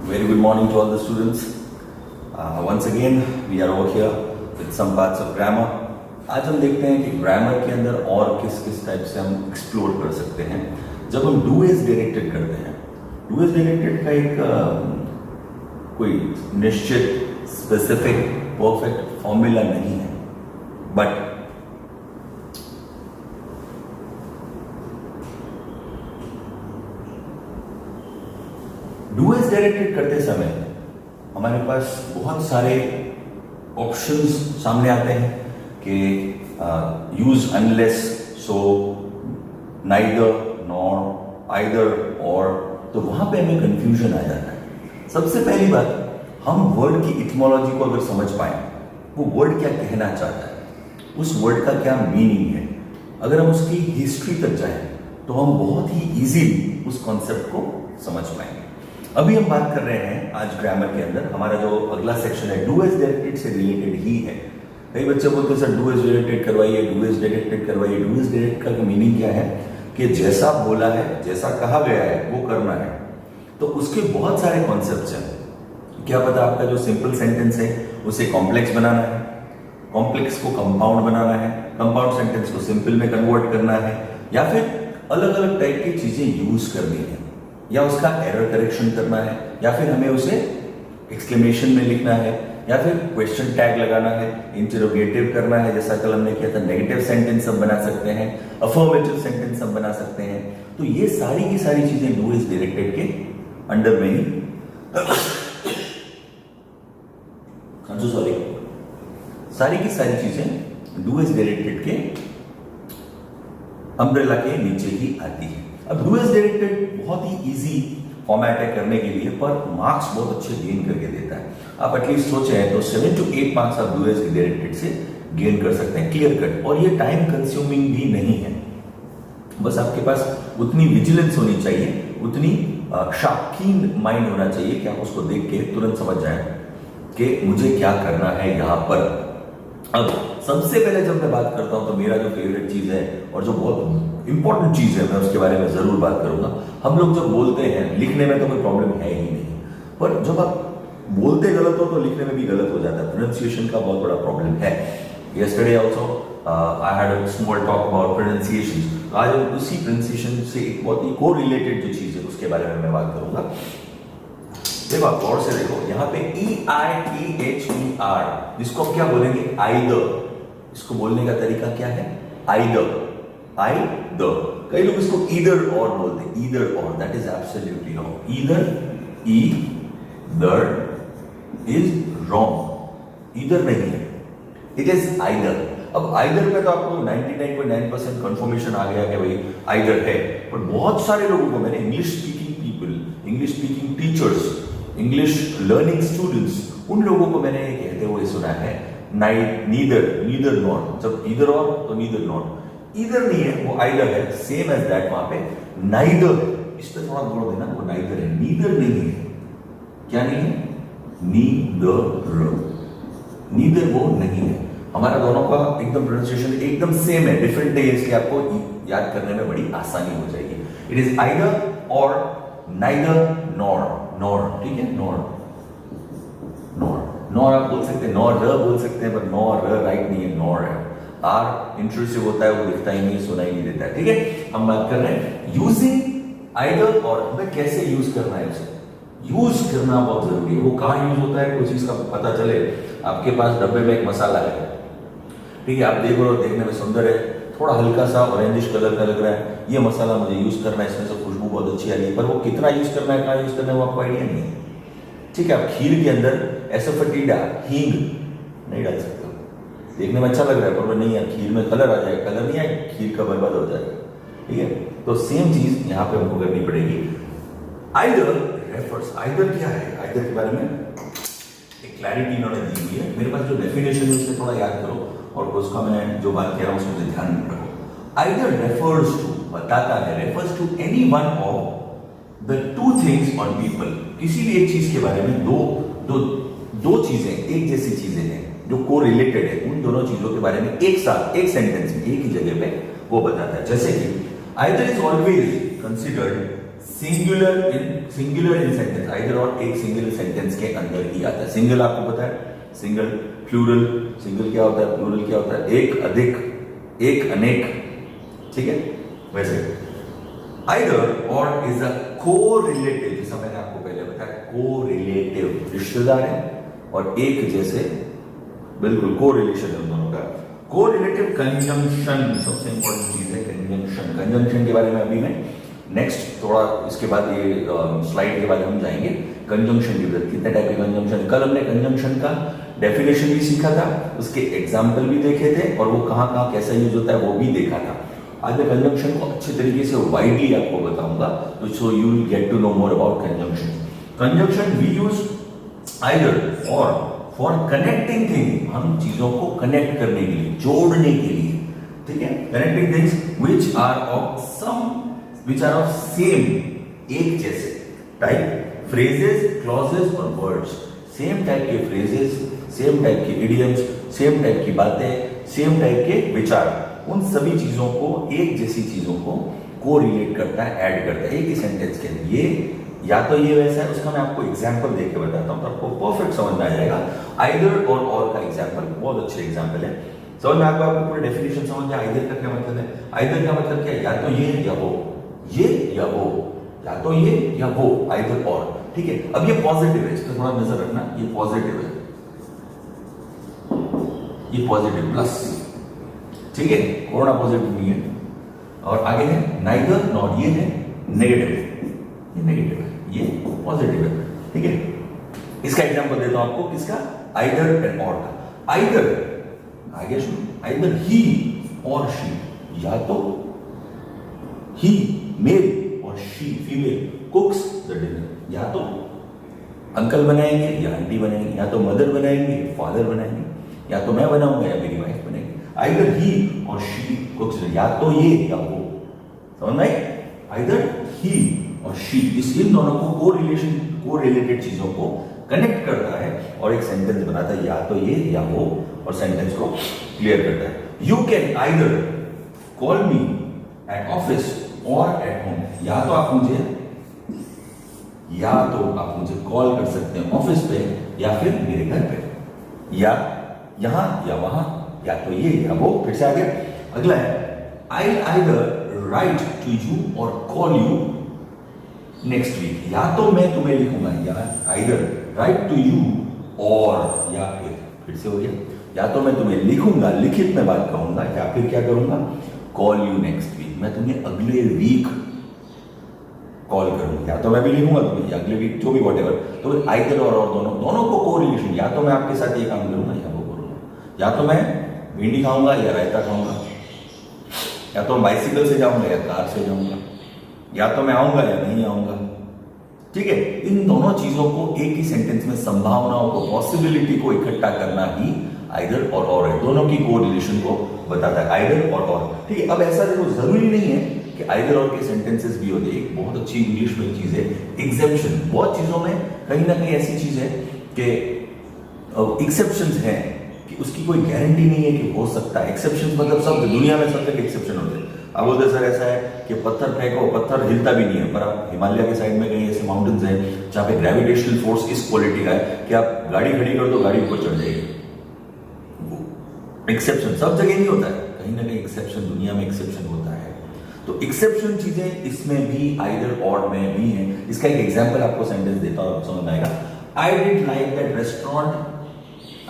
Very good morning to all the students. Once again, we are over here with some parts of grammar. आज हम देखते हैं कि grammar के अंदर और किस किस टाइप से हम एक्सप्लोर कर सकते हैं जब हम डू एज डायरेक्टेड करते हैं. डू एज डायरेक्टेड का एक कोई निश्चित स्पेसिफिक परफेक्ट फॉर्मूला नहीं है, बट डू एज डायरेक्टेड करते समय हमारे पास बहुत सारे ऑप्शंस सामने आते हैं कि यूज अनलेस, सो, नाइदर, नॉर, आइदर, और, तो वहां पे हमें कंफ्यूजन आ जाता है. सबसे पहली बात, हम वर्ड की इटिमोलॉजी को अगर समझ पाए, वो वर्ड क्या कहना चाहता है, उस वर्ड का क्या मीनिंग है, अगर हम उसकी हिस्ट्री तक जाएं तो हम बहुत ही इजीली उस कॉन्सेप्ट को समझ पाएंगे. अभी हम बात कर रहे हैं आज ग्रामर के अंदर, हमारा जो अगला सेक्शन है डू एज डायरेक्टेड से रिलेटेड ही है. कई बच्चे बोलते हैं सर डू एज डायरेक्टेड करवाइए, डू एज डायरेक्टेड करवाइए. डू एज डायरेक्टेड का मीनिंग क्या है कि जैसा बोला है, जैसा कहा गया है वो करना है. तो उसके बहुत सारे कॉन्सेप्ट्स हैं. क्या पता आपका जो सिंपल सेंटेंस है उसे कॉम्प्लेक्स बनाना है, कॉम्प्लेक्स को कंपाउंड बनाना है, कंपाउंड सेंटेंस को सिंपल में कन्वर्ट करना है, या फिर अलग अलग टाइप की चीजें यूज करनी है, या उसका एरर करेक्शन करना है, या फिर हमें उसे एक्सक्लेमेशन में लिखना है, या फिर क्वेश्चन टैग लगाना है, इंटरोगेटिव करना है, जैसा कल हमने किया था. नेगेटिव सेंटेंस हम बना सकते हैं, अफर्मेटिव सेंटेंस हम बना सकते हैं. तो ये सारी की सारी चीजें डू इज डायरेक्टेड के अंडर में ही सॉरी सारी की सारी चीजें डू इज डायरेक्टेड के अम्ब्रेला के नीचे ही आती है. अब डू एज डायरेक्टेड बहुत ही इजी फॉर्मेट है करने के लिए, पर मार्क्स बहुत अच्छे गेन करके देता है. आप एटलीस्ट सोचें तो 7 to 8 मार्क्स आप डू एज डायरेक्टेड से गेन कर सकते हैं, क्लियर कट. और ये टाइम कंज्यूमिंग भी नहीं है, बस आपके पास उतनी विजिलेंस होनी चाहिए, उतनी शार्कीन माइंड होना चाहिए कि आप उसको देख के तुरंत समझ जाएं कि मुझे क्या करना है यहां पर. अब सबसे पहले जब मैं बात करता हूं तो मेरा जो फेवरेट चीज है और जो बहुत इंपॉर्टेंट चीज है, मैं उसके बारे में जरूर बात करूंगा. हम लोग जब बोलते हैं, लिखने में तो कोई प्रॉब्लम है ही नहीं, पर जब आप बोलते गलत हो तो लिखने में भी गलत हो जाता है. प्रोनाउंसिएशन का बहुत बड़ा प्रॉब्लम है. Yesterday also I had a small talk about pronunciation. आज हम उसी प्रोनाउंसिएशन से एक बहुत ही को रिलेटेड जो चीज है उसके बारे में मैं बात करूंगा. देखो आप गौर से देखो, यहाँ पे EITHER, जिसको आप क्या बोलेंगे, आइदर. इसको बोलने का तरीका क्या है, आइदर, आइदर. कई लोग इसको ईदर और बोलते हैं, ईदर और. That is absolutely wrong. Either, either is wrong. Either नहीं है, इट इज आइदर. अब आइदर पे तो आपको 99.9% कंफर्मेशन आ गया कि भाई आइदर है, पर बहुत सारे लोगों को मैंने English speaking people, English speaking teachers, English learning students, उन लोगों को मैंने ये कहते हुए सुना है नीदर, नीदर नॉट. जब ईदर और तो नीदर नॉट. ईदर नहीं है, वो आइदर है. सेम एज दैट वहां पे नाइदर है. इस पे थोड़ा जोर देना, वो नाइदर है, नीदर नहीं है. क्या नहीं है, नीदर. नीदर वो नहीं है. हमारा दोनों का एकदम प्रोनाउंसिएशन एकदम सेम है, डिफरेंट है, इसलिए आपको याद करने में बड़ी आसानी हो जाएगी. इट इज आइदर और, नाइदर, नॉर. नॉर, ठीक है, नॉर, नॉर. नॉर आप बोल सकते हैं, नॉर र बोल सकते हैं, पर नॉर र राइट नहीं है, नॉर है. आर इंट्रूसिव होता है, वो दिखता ही नहीं, सुनाई नहीं देता है. ठीक है, हम बात कर रहे हैं यूजिंग आइदर और. हमें कैसे यूज करना है उसे, यूज करना बहुत जरूरी है. वो कहां यूज होता है, कोई चीज का पता चले. आपके पास डब्बे में एक मसाला है, ठीक है, आप देख रहे हो, देखने में सुंदर है, थोड़ा हल्का सा ऑरेंजिश कलर का लग रहा है, ये मसाला मुझे यूज करना है, इसमें से खुशबू बहुत अच्छी आ रही है, पर वो कितना यूज करना है, कहाँ यूज करना है, वो आपको आइडिया नहीं है. ठीक है, आप खीर के अंदर एसोफेटिडा, हींग नहीं डाल सकते. देखने में अच्छा लग रहा है, पर वो नहीं है, खीर में कलर आ जाएगा, कलर नहीं आएगा, खीर का बर्बाद हो जाएगा. ठीक है, तो सेम चीज यहाँ पे हमको करनी पड़ेगी. आइदर रेफर्स, आइदर क्या है, आइदर के बारे में एक क्लैरिटी इन्होंने दी हुई है. मेरे पास जो डेफिनेशन है उससे थोड़ा याद करो, और उसका मैं जो बात कह रहा हूं उसको ध्यान में रखो. आइदर रेफर्स टू, बताता है, refers to any one of the two things on people. किसी भी एक चीज के बारे में दो चीजें, एक जैसी चीजें हैं जो को रिलेटेड है, उन दोनों चीजों के बारे में एक साथ, एक सेंटेंस में, एक ही जगह पे वो बताता है. जैसे कि either is always considered singular in sentence, either और एक सिंगल सेंटेंस के अंदर ही आता है। सिंगल आपको पता है, सिंगल, प्लूरल, सिंगल क्या होता है, प्लूरल क्या होता है, एक, अधिक, एक, अनेक, ठीक है। वैसे आइदर और इज अ कोरिलेटिव, जैसा मैंने आपको पहले बताया, कोरिलेटिव रिश्तेदार है, और एक जैसे बिल्कुल कोरिलेशन है उन दोनों का। कोरिलेटिव कंजंक्शन सबसे इंपॉर्टेंट चीज है, कंजंक्शन। कंजंक्शन के बारे में अभी मैं नेक्स्ट थोड़ा इसके बाद ये स्लाइड के बाद हम जाएंगे। कंजंक्शन की वजह, कितने टाइप के कंजंक्शन, कल हमने कंजंक्शन का डेफिनेशन भी सीखा था, उसके एग्जाम्पल भी देखे थे, और वो कहाँ कहाँ कैसा यूज होता है वो भी देखा था। आज मैं कंजंक्शन को अच्छे तरीके से वाइडली आपको बताऊंगा, तो so you will get to know more about conjunction. Conjunction we use either और फॉर कनेक्टिंग थिंग, हम चीजों को कनेक्ट करने के लिए, जोड़ने के लिए, ठीक है। Connecting things which are of same, एक जैसे टाइप, फ्रेजेस, क्लॉजेस और वर्ड्स, सेम टाइप के फ्रेजेस, सेम टाइप के इडियम्स, सेम टाइप की बातें, सेम टाइप के विचार, उन सभी चीजों को, एक जैसी चीजों को कोरिलेट करता है, ऐड करता है एक ही सेंटेंस के अंदर। ये या तो ये वैसा है, उसका मैं आपको एग्जांपल देके बताता हूं तो आपको परफेक्ट समझ में आ जाएगा। आइदर और का एग्जांपल बहुत अच्छे एग्जांपल है, समझ में आपको पूरी डेफिनेशन समझ में। आइदर का क्या मतलब है, आइदर का मतलब क्या है, या तो ये या वो, ये या वो, या तो ये या वो, आइदर और, ठीक है। अब ये पॉजिटिव है, इस पर थोड़ा नजर रखना, ये पॉजिटिव है, ये पॉजिटिव प्लस, ठीक है, कोरोना पॉजिटिव नहीं है। और आगे है नाइदर नॉट, ये है नेगेटिव, ये नेगेटिव है, ये पॉजिटिव है, ठीक है। इसका एग्जांपल देता हूं आपको, किसका, आइदर एंड और का। आइदर, आगे सुनो, आइदर ही और शी, या तो ही मेल और शी फीमेल कुक्स द डिनर, या तो अंकल बनाएंगे या आंटी बनाएंगे, या तो मदर बनाएंगे या फादर बनाएंगे, या तो मैं बनाऊंगा या मेरी वाइफ बनेगी। आइदर ही और शी कुक्स, या तो ये या वो, समझ में आई। आइदर ही और शी, इस इन दोनों को कोरिलेटेड चीजों को कनेक्ट करता है और एक सेंटेंस बनाता है, या तो ये या वो, और सेंटेंस को क्लियर करता है। You can either call me at office और एट होम, या तो आप मुझे कॉल कर सकते हैं ऑफिस पे या फिर मेरे घर पे, या यहां या वहां, या तो ये या वो। फिर से आगे अगला है, I either right to you और कॉल यू नेक्स्ट वीक, या तो मैं तुम्हें लिखूंगा, या आइदर राइट टू यू और, या फिर से हो गया, या तो मैं तुम्हें लिखूंगा, लिखित में बात कहूंगा, या फिर क्या करूंगा, कॉल यू नेक्स्ट वीक, मैं तुम्हें अगले वीक कॉल करूंगा, या तो मैं भी लिखूंगा तुम्हें अगले वीक, जो भी व्हाटएवर। तो आइदर और दोनों को कोरिलेशन, या तो मैं आपके साथ ये काम करूंगा या वो करूंगा, या तो मैं भिंडी खाऊंगा या रायता खाऊंगा, या तो बाइसिकल से जाऊंगा या कार से जाऊंगा, या तो मैं आऊंगा या नहीं आऊंगा, ठीक है। इन दोनों चीजों को एक ही सेंटेंस में, संभावनाओं को, पॉसिबिलिटी को इकट्ठा करना ही आइदर और है, दोनों की कोरिलेशन को बताता है, आइदर और, ठीक है। अब ऐसा देखो, जरूरी नहीं है कि आइदर और के सेंटेंसेस भी होते हैं। एक बहुत अच्छी इंग्लिश में चीज है एग्जेप्शन, बहुत चीजों में कहीं ना कहीं ऐसी चीज है कि एक्सेप्शंस हैं कि उसकी कोई गारंटी नहीं है कि हो सकता है। एक्सेप्शंस मतलब सब दुनिया में सब जगह एक्सेप्शन होते हैं। अब बोलते सर ऐसा है कि पत्थर फेंको, पत्थर हिलता भी नहीं है, पर आप हिमालय के साइड में कहीं ऐसे माउंटेन्स हैं जहां पे ग्रेविटेशनल फोर्स इस क्वालिटी का है कि आप गाड़ी खड़ी कर दो, गाड़ी ऊपर चढ़ जाएगी। एक्सेप्शन सब जगह नहीं होता है, कहीं ना कहीं एक्सेप्शन, दुनिया में एक्सेप्शन होता है। तो एक्सेप्शन चीजें इसमें भी आइदर और में भी है। इसका एक एग्जांपल आपको सेंटेंस देता हूं, समझ में आएगा। I did like that restaurant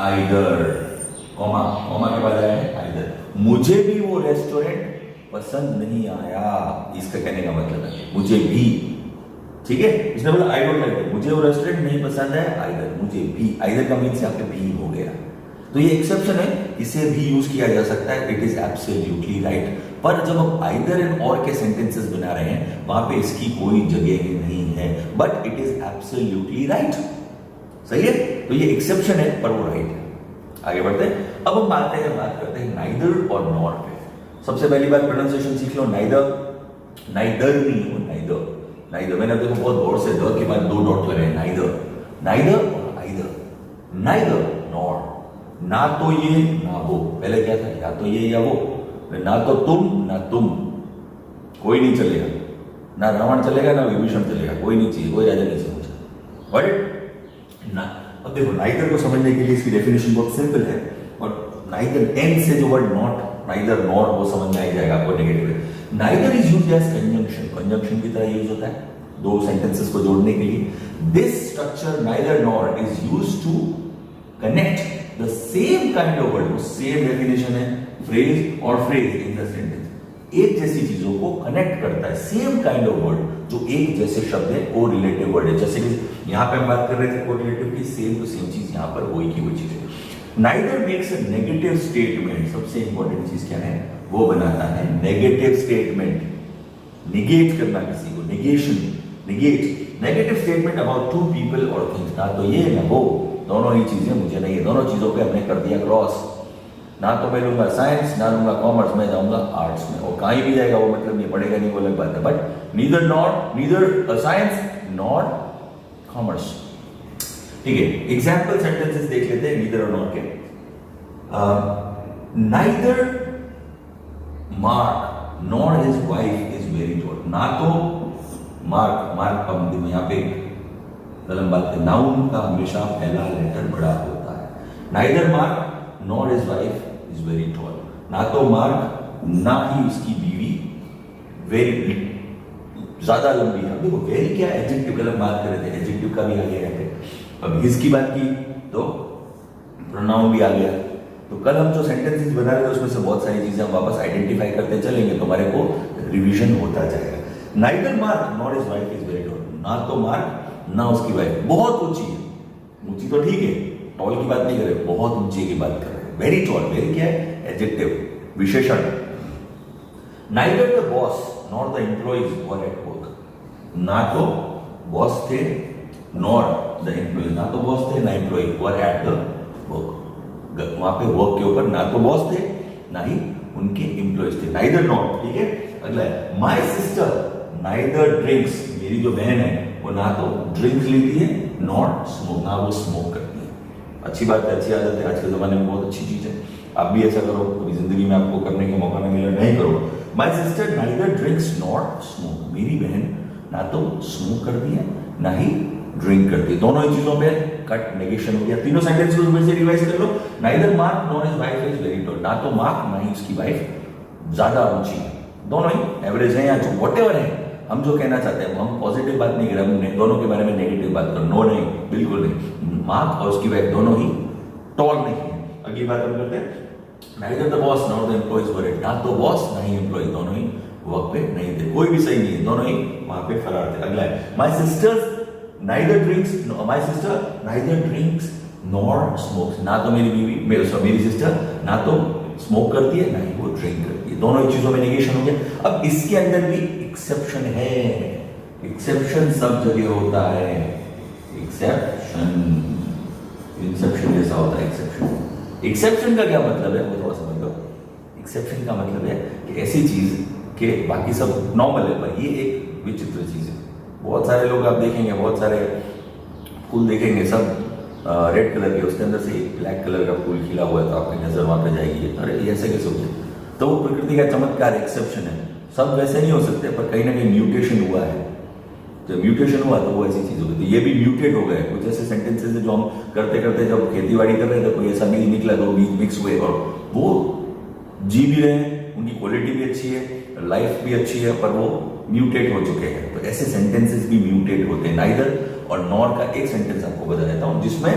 either, comma के बाद आया है आइदर, मुझे भी वो रेस्टोरेंट पसंद नहीं आया, इसका कहने का मतलब है मुझे भी, ठीक है। इसने बोला आई डोंट लाइक, मुझे वो रेस्टोरेंट नहीं पसंद है, आइदर, मुझे भी, आइदर का मीन्स यहाँ पे भी हो गया। तो ये एक्सेप्शन है, इसे भी यूज किया जा सकता है, इट इज एब्सोल्युटली राइट। पर जब हम आइदर एंड और के सेंटेंसेस बना रहे हैं, वहां पे इसकी कोई जगह ही नहीं है, but it is absolutely right, सही है। तो ये एक्सेप्शन है पर वो राइट है। आगे बढ़ते हैं, अब हम बात करते हैं नाइदर और नॉर पे। सबसे पहली बात प्रोनाउंसिएशन सीख लो, नाइदर नहीं हो, नाइदर मैंने देखो बहुत गौर से द के बाद 2 डॉट लगे, नाइदर और आइदर, नाइदर नॉर, ना तो ये ना वो। पहले क्या था, या तो ये या वो, ना तो तुम ना तुम, कोई नहीं चलेगा, ना रावण चलेगा ना विभीषण चलेगा, कोई नहीं चाहिए, कोई राजा नहीं चाहिए मुझे। बट ना, अब देखो नाइदर को समझने के लिए इसकी डेफिनेशन बहुत सिंपल है, और नाइदर एंड से जो वर्ड नॉट, नाइदर नॉर, वो समझ में आ जाएगा आपको नेगेटिव है। Neither is used as conjunction, conjunction की तरह यूज होता है दो सेंटेंसेस को जोड़ने के लिए। This structure neither nor is used to connect the same kind of word, same definition है फ्रेज और फ्रेज इन द सेंटेंस, एक जैसी चीजों को कनेक्ट करता है, सेम काइंड ऑफ वर्ड, जो एक जैसे शब्द है, को रिलेटिव वर्ड है। जैसे कि यहां पे हम बात कर रहे थे को रिलेटिव की, सेम टू सेम चीज यहां पर वही की वही चीज है। Neither makes a negative statement, सबसे इंपॉर्टेंट चीज क्या है, वो बनाता है नेगेटिव स्टेटमेंट, निगेट करना किसी को, negation, negate negative statement about two people और थिंग्स, ना तो ये ना वो, दोनों ही चीजें मुझे नहीं है, दोनों चीजों पे हमने कर दिया क्रॉस, ना तो मैं लूंगा साइंस ना लूंगा कॉमर्स, मैं जाऊंगा आर्ट्स में, और कहीं भी जाएगा वो मतलब नहीं, पढ़ेगा नहीं, वो अलग बात है, but neither not, neither science not commerce. ठीक है, एग्जाम्पल सेंटेंसेस देख लेते हैं नीदर और नॉट के। Neither Mark nor his wife is very tall, ना तो मार्क, मार्क का मतलब यहाँ पे कलम बात है, नाउन का हमेशा पहला लेटर बड़ा होता है। Neither Mark nor his wife is very tall, ना तो मार्क ना ही उसकी बीवी वेरी ज्यादा लंबी है। देखो वेरी क्या एडजेक्टिव, कल हम बात कर रहे थे एडजेक्टिव का भी आ गया है, अब हिज की बात की तो प्रोनाउन भी आ गया। तो कल हम जो सेंटेंसेस बना रहे थे उसमें से बहुत सारी चीजें हम वापस आइडेंटिफाई करते चलेंगे, तुम्हारे को रिवीजन होता जाएगा। Neither Mark nor his wife is very tall, ना तो मार्क ना उसकी वाइफ बहुत ऊंची है, ऊंची तो ठीक है, टॉल की बात नहीं कर रहे, बहुत ऊंची की बात कर रहे हैं। वेरी टॉल, वेरी क्या है एडजेक्टिव, विशेषण। Neither the boss nor the employees were at work, ना तो बॉस थे नॉर द एम्प्लॉइज, ना तो बॉस थे ना employ were at the work, वहां पे वर्क के ऊपर ना तो बॉस थे ना ही उनके एम्प्लॉइज थे। नाइदर नॉट, ठीक है। अगला है माय सिस्टर नाइदर ड्रिंक्स, मेरी जो बहन है वो ना तो ड्रिंक लेती है नॉट स्मोक, ना वो स्मोक करती है। अच्छी बात है, अच्छी आदत है, आज के जमाने में बहुत अच्छी चीज है, आप भी ऐसा करो, कभी जिंदगी में आपको करने का मौका नहीं मिला नहीं करो। My sister neither drinks not smoke, मेरी बहन ना तो स्मोक करती है ना ही ड्रिंक करती है, दोनों ही चीजों पे कट नेगेशन हो गया। तीनों सेंटेंस को फिर से रिवाइज कर लो। Neither Mark nor his wife is very tall, ना तो मार्क ना ही उसकी वाइफ ज्यादा ऊंची है, दोनों ही एवरेज है या जो व्हाटएवर है। हम जो कहना चाहते हैं हम पॉजिटिव बात नहीं कर रहे, हम दोनों के बारे में नेगेटिव बात करो, नो नहीं, बिल्कुल नहीं। मार्क और उसकी वाइफ दोनों ही टॉल नहीं है। अगली बात हम करते हैं, neither the boss nor the employees were at, ना तो बॉस ना ही एम्प्लॉय, दोनों ही वर्क पे नहीं थे, कोई भी सही नहीं है, दोनों ही वहां पे फरार थे। अगला है my sister's neither drinks, my sister neither drinks nor smokes, ना तो मेरी बीवी मेरी सिस्टर ना तो स्मोक करती है ना ही वो ड्रिंक करती है, दोनों ही चीजों में नेगेशन हो गया। अब इसके अंदर भी एक्सेप्शन है, एक्सेप्शन सब जगह होता है, एक्सेप्शन, इंसेप्शन जैसा होता है एक्सेप्शन। एक्सेप्शन का क्या मतलब है वो थोड़ा समझ लो। एक्सेप्शन का मतलब है कि ऐसी चीज के बाकी सब नॉर्मल है पर ये एक विचित्र चीज है। बहुत सारे लोग आप देखेंगे, बहुत सारे फूल देखेंगे सब रेड कलर के, उसके अंदर से एक ब्लैक कलर का फूल खिला हुआ है, तो आपकी नजर वहां पे जाएगी, अरे ये ऐसे कैसे हो गया? तो वो प्रकृति का चमत्कार, एक्सेप्शन है। सब वैसे नहीं हो सकते पर कहीं ना कहीं म्यूटेशन हुआ है, जब म्यूटेशन हुआ तो वो ऐसी चीज हो गई, तो ये भी म्यूटेट हो गए। कुछ ऐसे सेंटेंसेस जो हम करते करते जब खेती बाड़ी कर रहे थे कोई ऐसा बीज निकला, दो बीज मिक्स हुए और वो जी भी रहे हैं, उनकी क्वालिटी भी अच्छी है, लाइफ भी अच्छी है, पर वो म्यूटेट हो चुके हैं। तो ऐसे सेंटेंसेस भी म्यूटेट होते हैं। नाइदर और नॉर का एक सेंटेंस आपको बता देता हूं जिसमें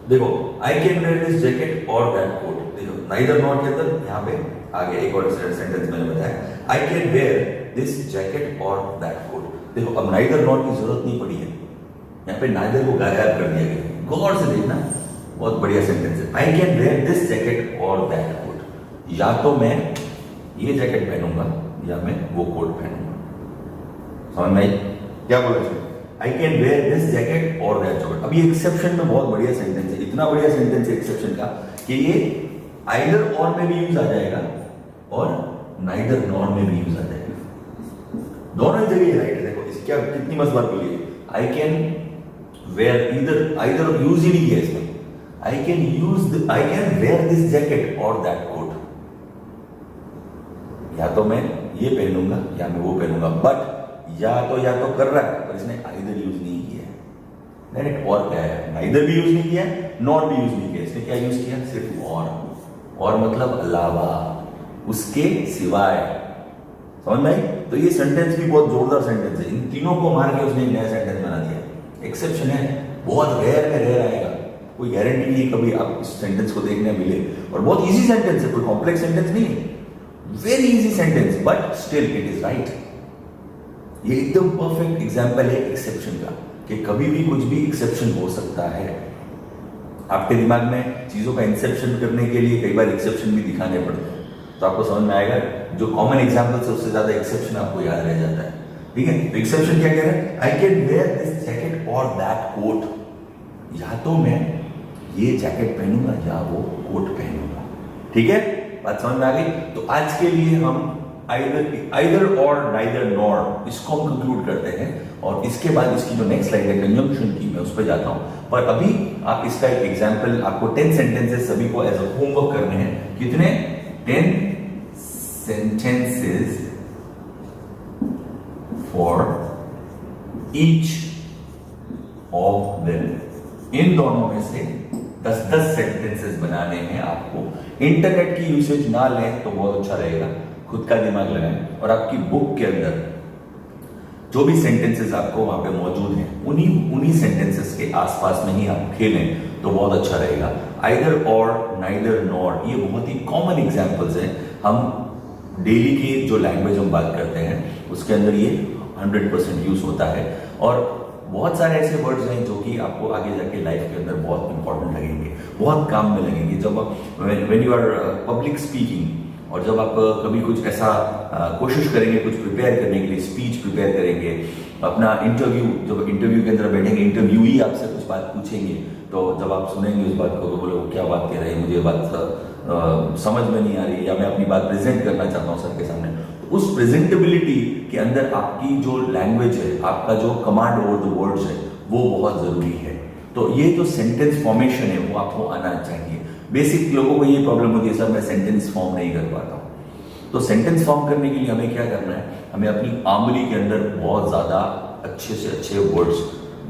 देखो I can wear this jacket और दैट कोट, देखो नाइदर नॉर के अंदर यहाँ पे आगे एक और सेंटेंस मैंने बताया, I can wear this jacket और दैट कोट। देखो अब नाइदर नॉर की जरूरत नहीं पड़ी है, यहाँ पे नाइदर को गायब कर दिया गया। गौर से देखना, बहुत बढ़िया सेंटेंस है। I can wear this jacket और दैट कोट, या तो मैं ये जैकेट पहनूंगा या मैं वो कोट पहनूंगा। समझ में आई क्या बोला? I can wear this jacket और दैट जैकेट। अब ये एक्सेप्शन में बहुत बढ़िया सेंटेंस है, इतना बढ़िया सेंटेंस है एक्सेप्शन का कि ये आइदर और में भी यूज आ जाएगा और नाइदर नॉर में भी यूज आ जाएगा, दोनों जगह राइट है। देखो इस क्या कितनी मस्त बात बोली है, आई कैन वेयर, इधर आइदर यूज ही नहीं किया इसमें, I can wear this jacket और दैट कोट, या तो मैं ये पहनूंगा या मैं वो पहनूंगा, बट या तो कर रहा है पर इसने आइदर यूज नहीं किया है। डायरेक्ट और क्या है, नाइदर भी यूज नहीं किया नॉट भी यूज नहीं किया, इसने क्या यूज किया, सिर्फ और मतलब अलावा, उसके सिवाय। समझ में आई? तो ये सेंटेंस भी बहुत जोरदार सेंटेंस है, इन तीनों को मार के उसने एक नया सेंटेंस बना दिया। एक्सेप्शन है, बहुत रेयर में रेयर आएगा, कोई गारंटी नहीं कभी आप इस सेंटेंस को देखने मिले, और बहुत इजी सेंटेंस है, कोई कॉम्प्लेक्स सेंटेंस नहीं है, very easy sentence, but still it is right. ये एकदम परफेक्ट एग्जांपल है एक्सेप्शन का, कि कभी भी कुछ भी एक्सेप्शन हो सकता है। आपके दिमाग में चीजों का इंसेप्शन करने के लिए कई बार एक्सेप्शन भी दिखाने पड़ते हैं, तो आपको समझ में आएगा, जो कॉमन एग्जांपल है उससे ज्यादा एक्सेप्शन आपको याद रह जाता है। ठीक है, तो एक्सेप्शन क्या कह रहा है, I can wear this jacket और दैट कोट, या तो मैं ये जैकेट पहनूंगा या वो कोट पहनूंगा। ठीक है, बात समझ में आ गई? तो आज के लिए हम आइदर और नाइदर नॉर इसको हम कंक्लूड करते हैं, और इसके बाद इसकी जो नेक्स्ट स्लाइड है कंजंक्शन की, मैं उस पर जाता हूं। पर अभी आप इसका एक एग्जांपल, आपको 10 सेंटेंसेस सभी को एज अ होमवर्क करने हैं। कितने? 10 sentences for each of them. इन दोनों में से 10-10 सेंटेंसेस बनाने हैं आपको। इंटरनेट की यूसेज ना लें तो बहुत अच्छा रहेगा, खुद का दिमाग लगाएं, और आपकी बुक के अंदर जो भी सेंटेंसेस आपको वहां पे मौजूद हैं, उन्हीं सेंटेंसेस के आसपास में ही आप खेलें तो बहुत अच्छा रहेगा। आइदर और, नाइदर नॉर, ये बहुत ही कॉमन एग्जांपल्स हैं। हम डेली की जो लैंग्वेज हम बात करते हैं उसके अंदर ये 100% यूज होता है, और बहुत सारे ऐसे वर्ड्स हैं जो कि आपको आगे जाके लाइफ के अंदर बहुत इंपॉर्टेंट लगेंगे, बहुत काम में लगेंगे। जब when you are public speaking, और जब आप कभी कुछ ऐसा कोशिश करेंगे कुछ प्रिपेयर करने के लिए, स्पीच प्रिपेयर करेंगे, अपना इंटरव्यू, जब इंटरव्यू के अंदर बैठेंगे, इंटरव्यूई आपसे कुछ बात पूछेंगे, तो जब आप सुनेंगे उस बात को तो बोलो क्या बात कह रहे हैं, मुझे बात समझ में नहीं आ रही, या मैं अपनी बात प्रेजेंट करना चाहता हूँ सर के सामने, तो उस प्रेजेंटेबिलिटी के अंदर आपकी जो लैंग्वेज है, आपका जो कमांड ओवर द वर्ड्स है, वो बहुत जरूरी है। तो ये जो सेंटेंस फॉर्मेशन है वो आपको आना चाहिए। बेसिक लोगों को ये प्रॉब्लम होती है, सर मैं सेंटेंस फॉर्म नहीं कर पाता हूं। तो सेंटेंस फॉर्म करने के लिए हमें क्या करना है, हमें अपनी आंवली के अंदर बहुत ज्यादा अच्छे से अच्छे वर्ड्स,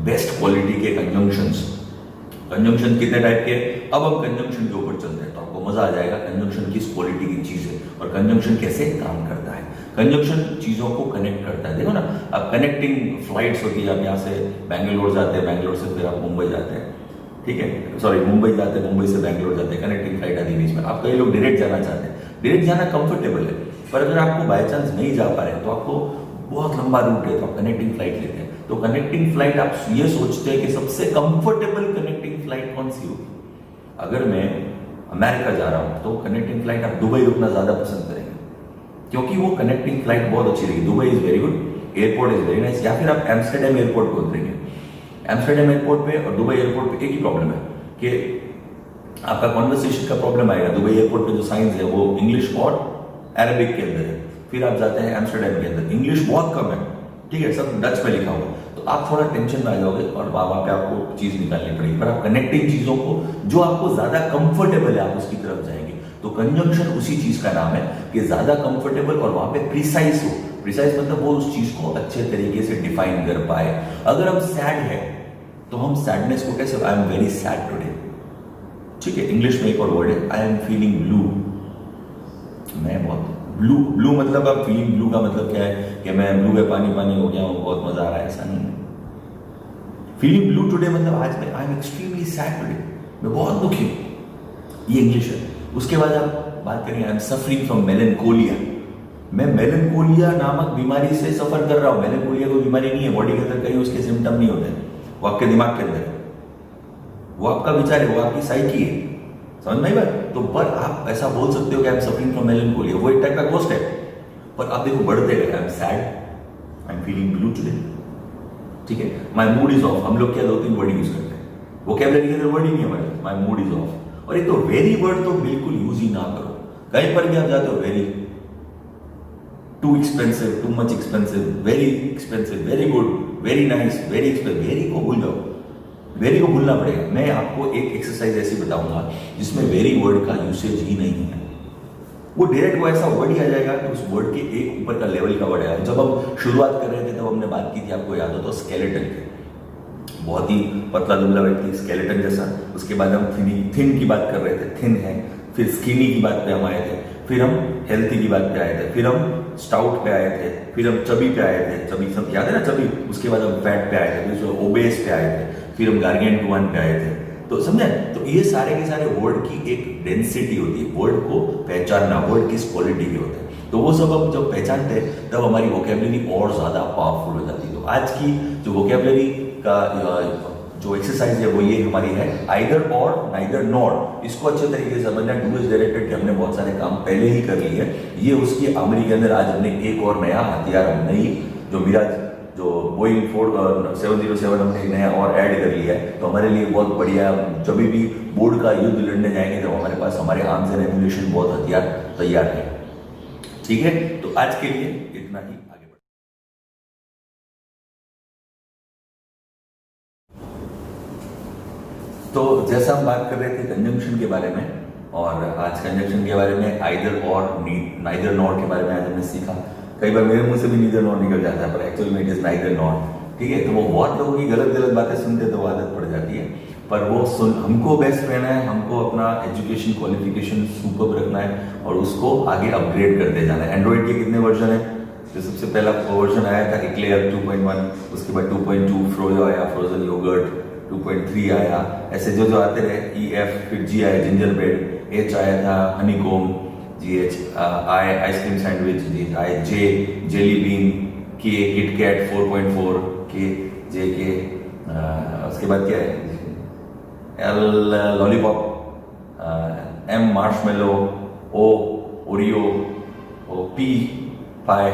बेस्ट क्वालिटी के कंजंक्शन कितने टाइप के, अब हम कंजंक्शन के ऊपर चलते हैं तो आपको मजा आ जाएगा कंजंक्शन किस क्वालिटी की चीज है और कंजंक्शन कैसे काम करता है। कंजंक्शन चीजों को कनेक्ट करता है। देखो ना, अब कनेक्टिंग फ्लाइट्स होती है, आप यहाँ से बैंगलोर जाते हैं, बैंगलोर से फिर आप मुंबई जाते हैं, ठीक है, सॉरी मुंबई जाते हैं, मुंबई से बैंगलोर जाते हैं, कनेक्टिंग फ्लाइट आती है बीच में। आप कई लोग डायरेक्ट जाना चाहते हैं, डायरेक्ट जाना कंफर्टेबल है, पर अगर आपको बाय चांस नहीं जा पा रहे तो आपको बहुत लंबा रूट है तो आप कनेक्टिंग फ्लाइट लेते हैं। तो कनेक्टिंग फ्लाइट आप ये सोचते हैं कि सबसे कंफर्टेबल कनेक्टिंग फ्लाइट कौन सी होगी। अगर मैं अमेरिका जा रहा हूं तो कनेक्टिंग फ्लाइट आप दुबई रुकना ज्यादा पसंद करेंगे, क्योंकि वो कनेक्टिंग फ्लाइट बहुत अच्छी रहेगी। Dubai is very good, airport is very nice. या फिर आप एम्स्टर्डम एयरपोर्ट पे उतरेंगे। एम्स्टर्डम एयरपोर्ट पे और दुबई एयरपोर्ट पे एक ही प्रॉब्लम है कि आपका कॉन्वर्सेशन का प्रॉब्लम आएगा। दुबई एयरपोर्ट पे जो साइंस है वो इंग्लिश और अरबिक के अंदर है। फिर आप जाते हैं एम्स्टर्डम के अंदर, इंग्लिश बहुत कम है, ठीक है, सब डच में लिखा हुआ, तो आप थोड़ा टेंशन में आ जाओगे और वहां पे आपको चीज निकालनी पड़ेगी। पर आप कनेक्टिंग चीजों को जो आपको ज्यादा कंफर्टेबल है आप उसकी तरफ जाएंगे। तो कंजंक्शन उसी चीज का नाम है कि ज्यादा कंफर्टेबल और वहां पे प्रिसाइज हो। प्रिसाइज मतलब वो उस चीज को अच्छे तरीके से डिफाइन कर पाए। अगर हम सैड है तो हम सैडनेस को कैसे, I am very sad today, ठीक है। इंग्लिश में एक और वर्ड है, आई एम फीलिंग ब्लू, मैं बहुत ब्लू। ब्लू मतलब आप फीलिंग ब्लू का मतलब क्या है कि मैं ब्लू में पानी पानी हो गया हूं, बहुत मजा आ रहा है, ऐसा नहीं है। फीलिंग ब्लू टुडे मतलब आज मैं I am extremely sad today, मैं बहुत दुखी हूं, ये इंग्लिश है। उसके बाद आप बात करेंगे I am suffering from melancholia, मैं मेलेंकोलिया नामक बीमारी से सफर कर रहा हूं। मेलेंकोलिया कोई बीमारी नहीं है, बॉडी के अंदर कहीं उसके सिम्टम नहीं होते, वो आपके दिमाग के अंदर है, वो आपका विचार है, वो आपकी साइकी है, समझ में आई बात। तो पर आप ऐसा बोल सकते हो कि I am suffering from melancholia, वो एक टाइप का गोस्ट है। पर आप देखो बढ़ते गए, I am sad, I am feeling blue today, ठीक है, माय मूड इज ऑफ। हम लोग क्या 2-3 वर्ड यूज करते हैं, वोकैबुलरी के अंदर वर्ड ही नहीं है हमारे, माय मूड इज ऑफ। और एक तो वेरी वर्ड तो बिल्कुल यूज ही ना करो। कहीं पर भी आप जाते हो very, too expensive, too much expensive, very expensive, very good, very nice, very expensive, very को भूल जाओ, वेरी को भूलना पड़ेगा। मैं आपको एक एक्सरसाइज ऐसी बताऊंगा जिसमें वेरी वर्ड का यूसेज ही नहीं है। वो डायरेक्ट वो ऐसा वर्ड ही आ जाएगा कि उस वर्ड के एक ऊपर का लेवल का वर्ड है। जब हम शुरुआत कर रहे थे तब हमने बात की थी, आपको याद हो तो, स्केलेटन की, बहुत ही पतला दुबला व्यक्ति स्केलेटन जैसा। उसके बाद हम थिन की बात कर रहे थे, थिन है। फिर स्किनी की बात पे हम आए थे, फिर हम हेल्थी की बात पे आए थे, फिर हम स्टाउट पे आए थे, फिर हम चबी पे आए थे, चबी सब याद है ना, चबी। उसके बाद हम फैट पे आए थे, फिर ओबेस पे आए थे, फिर हम गार्गेंटुआन पे आए थे। तो समझे? तो ये सारे के सारे वर्ड की एक डेंसिटी होती है, वर्ड को पहचानना, वर्ड किस क्वालिटी के होते हैं। तो वो सब हम जब पहचानते हैं तब हमारी वोकेबलरी और ज्यादा पावरफुल हो जाती है। तो आज की जो वोकेबलरी का जो एक्सरसाइज है वो ये हमारी है, आइदर और नाइदर नॉर। इसको अच्छे तरीके से समझना। डू इज डायरेक्टेड के हमने बहुत सारे काम पहले ही कर लिए हैं। ये उसकी आमरी के अंदर आज हमने एक और नया हथियार, नई जो मिराज, जो बोइंग 707 हमने नया और ऐड कर लिया है। तो हमारे लिए बहुत बढ़िया। जब भी बोर्ड का युद्ध लड़ने जाएंगे तो हमारे पास हमारे आर्म्स एंड एम्यूनिशन बहुत हथियार तैयार है। ठीक है, तो आज के लिए इतना ही। तो जैसा हम बात कर रहे थे कंजंक्शन के बारे में, और आज कंजंक्शन के बारे में आइदर और नाइदर नॉर के बारे में आज हमने सीखा। कई बार मेरे मुंह से भी नीदर नॉर निकल जाता है, पर एक्चुअल में इट इज नाइदर नॉर। ठीक है, तो वो बहुत लोगों की गलत गलत बातें सुनते तो आदत पड़ जाती है, पर वो हमको बेस्ट रहना है, हमको अपना एजुकेशन क्वालिफिकेशन सुपर रखना है और उसको आगे अपग्रेड करते जाना है। एंड्रॉइड के कितने वर्जन है? जो सबसे पहला वर्जन आया था इक्लेयर 2.1, उसके बाद 2.2 फ्रोजो आया, फ्रोजन योगर्ट 2.3 आया, ऐसे जो जो आते रहे। EF, फिर G आया जिंजर ब्रेड, H आया था honeycomb, GH I ice cream sandwich, J jelly bean, K KitKat 4.4, K JK, उसके बाद क्या है, L lollipop, M marshmallow, O Oreo, P pie.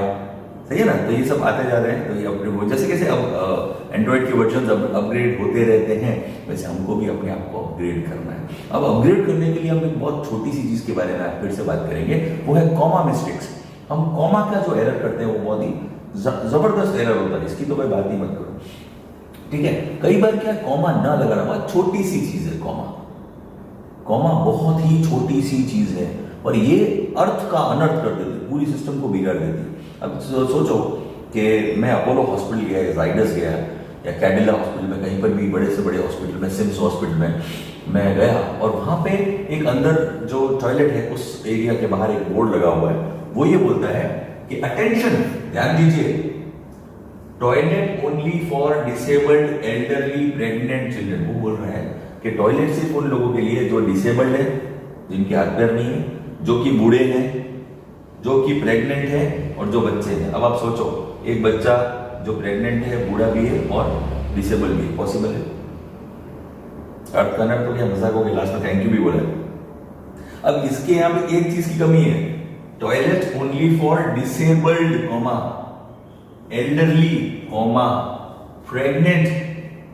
सही है ना? तो ये सब आते जा रहे हैं। तो ये अपने जैसे कैसे अब एंड्रॉइड के वर्जन अपग्रेड होते रहते हैं, वैसे हमको भी अपने आप को अपग्रेड करना है। अब अपग्रेड करने के लिए हम एक बहुत छोटी सी चीज के बारे में फिर से बात करेंगे, वो है कॉमा मिस्टेक्स। हम कॉमा का जो एरर करते हैं वो बहुत ही जबरदस्त एरर होता है, इसकी तो कोई बात ही मत करो। ठीक है, कई बार क्या कॉमा ना लगाना, बहुत छोटी सी चीज है कॉमा बहुत ही छोटी सी चीज है, और ये अर्थ का अनर्थ कर देती है, पूरी सिस्टम को बिगाड़ देती है। अब सोचो कि मैं अपोलो हॉस्पिटल गया, जाइडस गया, या कैडिला हॉस्पिटल में, कहीं पर भी बड़े से बड़े हॉस्पिटल में, सिम्स हॉस्पिटल में मैं गया, और वहां पे एक अंदर जो टॉयलेट है उस एरिया के बाहर एक बोर्ड लगा हुआ है। वो ये बोलता है कि अटेंशन, ध्यान दीजिए, toilet only for disabled elderly pregnant children. वो बोल रहा है कि टॉयलेट सिर्फ उन लोगों के लिए जो डिसेबल्ड है, जिनके हाथ पैर नहीं है, जो कि बूढ़े हैं, जो कि प्रेग्नेंट है, और जो बच्चे हैं। अब आप सोचो, एक बच्चा जो प्रेग्नेंट है, बूढ़ा भी है और डिसेबल भी है, पॉसिबल है? अर्थ का अर्थ तो क्या मजाक हो गया, लास्ट में थैंक यू भी बोला। अब इसके यहां पे एक चीज की कमी है, toilet only for disabled comma elderly comma pregnant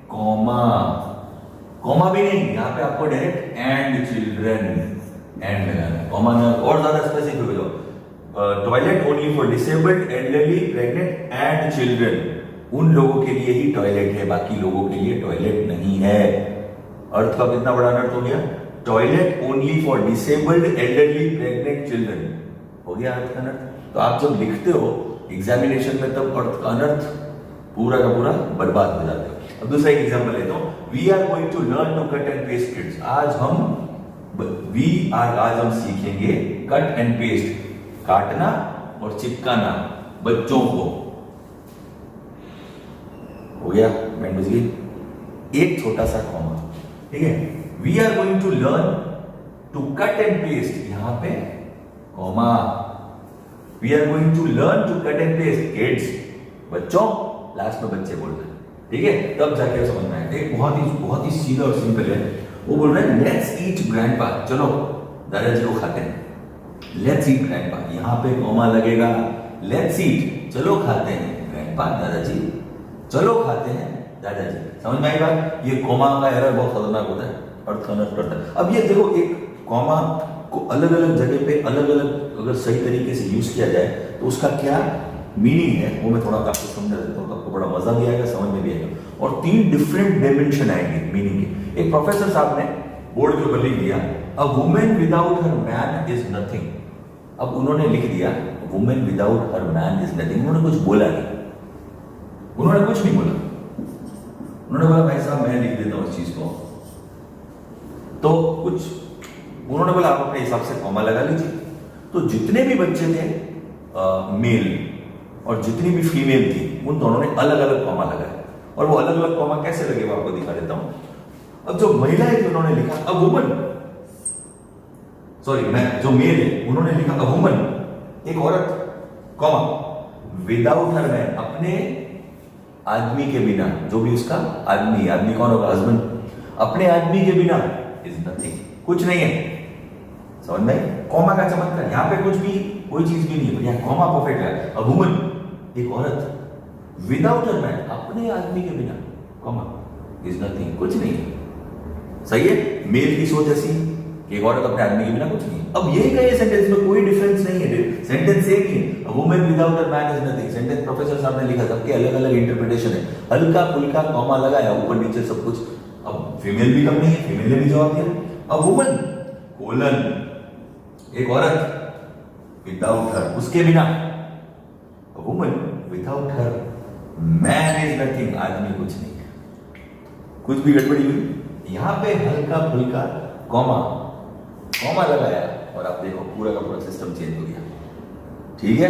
comma भी नहीं, यहां पे आपको डायरेक्ट एंड चिल्ड्रन एंड लगाना, कॉमा ना और ज्यादा स्पेसिफिक हो जाओ। Toilet only for disabled elderly pregnant and children, उन लोगों के लिए ही टॉयलेट है, बाकी लोगों के लिए टॉयलेट नहीं है। अर्थ का कितना बड़ा अनर्थ हो गया, toilet only for disabled elderly pregnant children हो गया अर्थ का अनर्थ। तो आप जब लिखते हो एग्जामिनेशन में, तब अर्थ का अनर्थ पूरा का पूरा बर्बाद हो जाता है। अब दूसरा एक एग्जांपल लेता हूं, we are going to learn to cut and paste kids. आज हम सीखेंगे कट एंड पेस्ट, काटना और चिपकाना बच्चों को। हो गया, मैं बुझ गई, एक छोटा सा कॉमा। ठीक है, we are going to learn to cut and paste, यहां पे comma. We are going to learn to cut and paste kids, बच्चों, लास्ट में बच्चे बोलना है। ठीक है, तब जाके समझना है। एक बहुत ही सीधा और सिंपल है। वो बोल रहे हैं लेट्स ईट ग्रैंडपा, चलो दादाजी को खाते हैं। लेट्स ईट ग्रैंडपा, यहां पे कॉमा लगेगा। लेट्स ईट, चलो खाते हैं, ग्रैंडपा दादाजी, चलो खाते हैं दादाजी। समझ में आई बात? ये कॉमा का एरर बहुत खतरनाक होता है, अर्थ अनर्थ करता है। अब ये देखो, एक कॉमा को अलग अलग जगह पे अलग अलग अगर सही तरीके से यूज किया जाए तो उसका क्या मीनिंग है वो मैं थोड़ा आपको समझा देता हूँ, तो आपको बड़ा मजा भी आएगा, समझ में भी आएगा। और 3 डिफरेंट डायमेंशन आएंगे मीनिंग के। एक प्रोफेसर साहब ने बोर्ड के ऊपर लिख दिया, a women without her man is nothing. अब उन्होंने लिख दिया women without her man is nothing. उन्होंने कुछ बोला नहीं, उन्होंने कुछ नहीं बोला। उन्होंने बोला भाई साहब मैं लिख देता हूं इस चीज को, तो कुछ उन्होंने बोला आप अपने हिसाब से कॉमा लगा लीजिए। तो जितने भी बच्चे थे मेल और जितनी भी फीमेल थी उन दोनों ने अलग अलग कॉमा लगाया। और वो अलग अलग कॉमा कैसे लगे वो आपको दिखा देता हूं। अब जो महिलाएं थी उन्होंने लिखा अ वुमन, सॉरी मैं जो मेल है उन्होंने लिखा अ वुमन, एक औरत, कॉमा विदाउट हर मैन, अपने आदमी के बिना, जो भी उसका आदमी, आदमी कौन होगा, हस्बैंड, अपने आदमी के बिना इज नथिंग, कुछ नहीं है। समझ में कॉमा का चमत्कार, यहां पे कुछ भी कोई चीज भी नहीं है, यहां कॉमा परफेक्ट है। अ वुमन, एक औरत, विदाउट हर मैन, अपने आदमी के बिना, कॉमा इज नथिंग, कुछ नहीं है। सही है, मेल की सोच ऐसी कि एक औरत अपने आदमी के बिना कुछ नहीं। अब ये कहे सेंटेंस में कोई डिफरेंस नहीं है, सेंटेंस सेम ही है। A woman without her man is nothing, sentence professor साहब ने लिखा, सबके अलग अलग इंटरप्रिटेशन है, हल्का फुल्का कॉमा लगाया, ऊपर नीचे सब कुछ। अब फीमेल भी कम नहीं है, फीमेल ने भी जवाब दिया अ वुमन कोलन, एक औरत विदाउट हर, उसके बिना, a woman without her man is nothing, आदमी कुछ नहीं है। कुछ भी गड़बड़ी हुई, यहां पे हल्का फुल्का कॉमा लगाया और आप देखो पूरा का पूरा सिस्टम चेंज हो गया। ठीक है,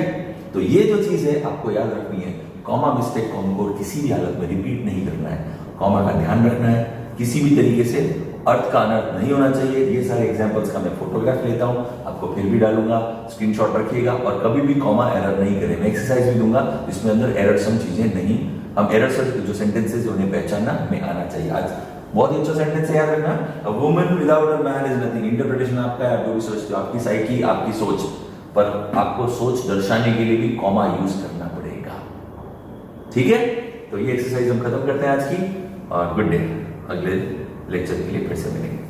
तो ये जो चीज है आपको याद रखनी है, कॉमा मिस्टेक को हमको किसी भी हालत में रिपीट नहीं करना है, कॉमा का ध्यान रखना है, किसी भी तरीके से अर्थ का अनर्थ नहीं होना चाहिए। ये सारे एग्जांपल्स का मैं फोटोग्राफ लेता हूं, आपको फिर भी डालूंगा, स्क्रीनशॉट रखिएगा और कभी भी कॉमा एरर नहीं करें। मैं एक्सरसाइज भी दूंगा जिसमें अंदर एरर सम चीजें नहीं, हम एरर जो सेंटेंसेस उन्हें पहचानना हमें आना चाहिए। आज बहुत ही अच्छा सेंटेंस है, याद रखना, a woman without a man is nothing. Interpretation आपका है, आप जो भी सोचते हो, आपकी साइकी, आपकी सोच, पर आपको सोच दर्शाने के लिए भी कॉमा यूज करना पड़ेगा। ठीक है, तो ये एक्सरसाइज हम खत्म करते हैं आज की, और गुड डे। अगले लेक्चर के लिए फिर से मिलेंगे।